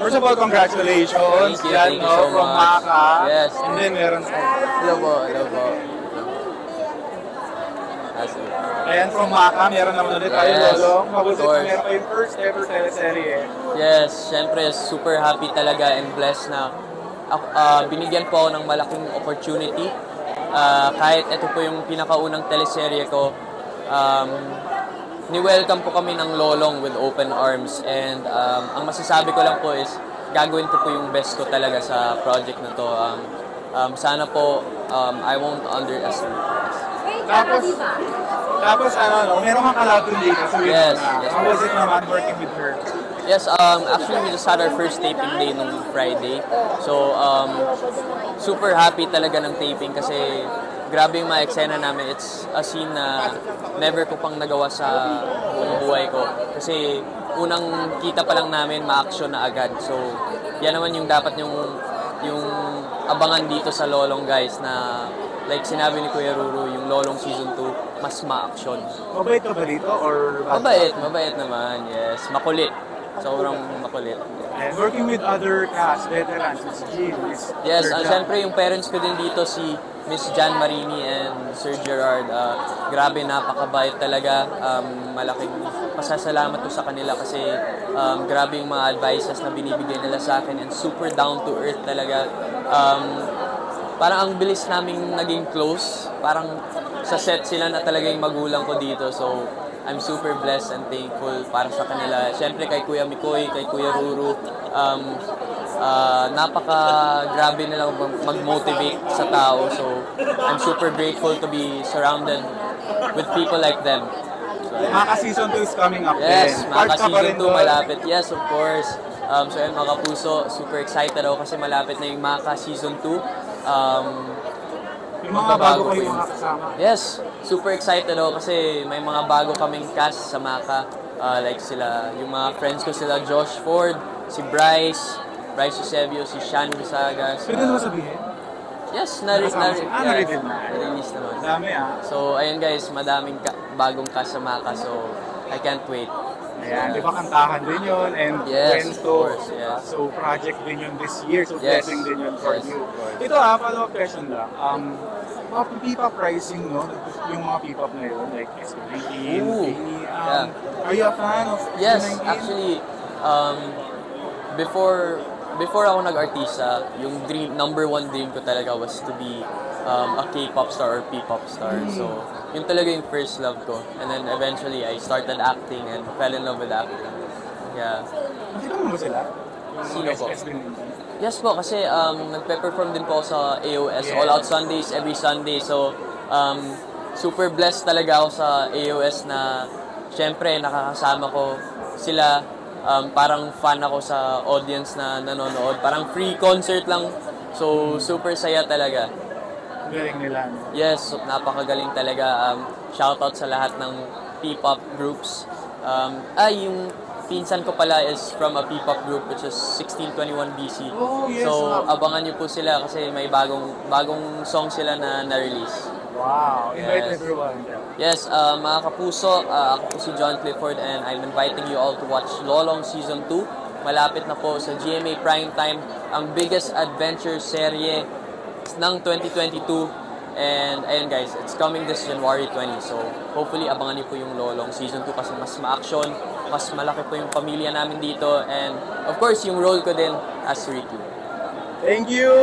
First of all, congratulations. Thank you so from much. Maka. Yes. And then meron sa... Hello po, hello po. Ayan, from Maka, meron naman ulit tayo, Yes, Lolo. Mabuti of na course. meron kayong first ever teleserye. Yes, syempre super happy talaga and blessed na binigyan po ako ng malaking opportunity. Kahit ito po yung pinakaunang teleserye ko, ni-welcome po kami ng Lolong with open arms. And ang masasabi ko lang po is, gagawin ko po yung best ko talaga sa project na to. Sana po, I won't underestimate. Tapos meron kang kalabon dito. So Yes. How was it naman working with her? Yes, actually we just had our first taping day nung Friday. So, super happy talaga ng taping kasi grabe yung mga eksena namin. It's a scene na never ko pang nagawa sa buhay ko. Kasi unang kita pa lang namin, ma-action na agad. So, yan naman yung dapat yung abangan dito sa Lolong, guys, na like sinabi ni Kuya Ruru, yung Lolong Season 2, mas ma-action. Mabait ka ba dito? Or Mabait naman, yes. Makulit. Sobrang makulit. And working with other cast, veterans, Miss Jean, Miss Yes, Sir Jan. syempre yung parents ko din dito, si Miss Jan Marini and Sir Gerard. Grabe, napakabait talaga. Malaking pasasalamat ko sa kanila kasi grabe yung mga advices na binibigay nila sa akin and super down to earth talaga. Parang ang bilis naming naging close. Parang sa set sila na talaga yung magulang ko dito. So, I'm super blessed and thankful para sa kanila. Siyempre kay Kuya Mikoy, kay Kuya Ruru, napaka-grabe nila mag-motivate sa tao. So, I'm super grateful to be surrounded with people like them. So, Maka Season 2 is coming up yes, din. Maka Part ka pa Season rin 2 doon? malapit. Yes, of course. So, yun, mga kapuso, super excited ako kasi malapit na yung Maka Season 2. Yung mga bago kayo mga kasama. Yes, super excited ako kasi may mga bago kaming cast sa Maka. Like sila, yung mga friends ko sila, Josh Ford, si Bryce Eusebio, si Shan Bisagas. Pwede naman sabihin? Yes, na-reveal na. na-release naman. Dami So, ayun guys, madaming bagong cast sa Maka, so I can't wait. Ayan, di ba kantahan din yun? And Yes, kwento. of course, yes. So, project din yun this year. So, Yes. blessing din yun for Yes, you. of course. Ito follow-up question lang. Mga P-pop pricing, no? Yung mga P-pop na yun, like SB19, Ooh, yeah. Are you a fan of Yes, SB19? actually, before ako nag-artista, yung number one dream ko talaga was to be a K-pop star or P-pop star. So, yun talaga yung first love ko. And then eventually, I started acting and fell in love with acting. Yeah. Nakita mo ba sila? Sino po? SB19? Yes po, kasi nagpe-perform din po ako sa AOS, Yeah. All Out Sundays, every Sunday. So, super blessed talaga ako sa AOS na syempre nakakasama ko sila. Parang fan ako sa audience na nanonood. Parang free concert lang. So, super saya talaga. Galing nila. No? Yes, napakagaling talaga. Shoutout sa lahat ng P-pop groups. Yung pinsan ko pala is from a P-pop group which is 1621 BC. Oh, yes, So, wow. abangan niyo po sila kasi may bagong song sila na na-release. Wow. Invite Yes. everyone. Yes, mga kapuso, ako po si John Clifford and I'm inviting you all to watch Lolong Season 2. Malapit na po sa GMA Primetime, ang biggest adventure serye ng 2022. And ayun guys, it's coming this January 20. So hopefully abangan niyo po yung Lolong Season 2 kasi mas ma-action, mas malaki po yung pamilya namin dito. And of course, yung role ko din as Ricky. Thank you!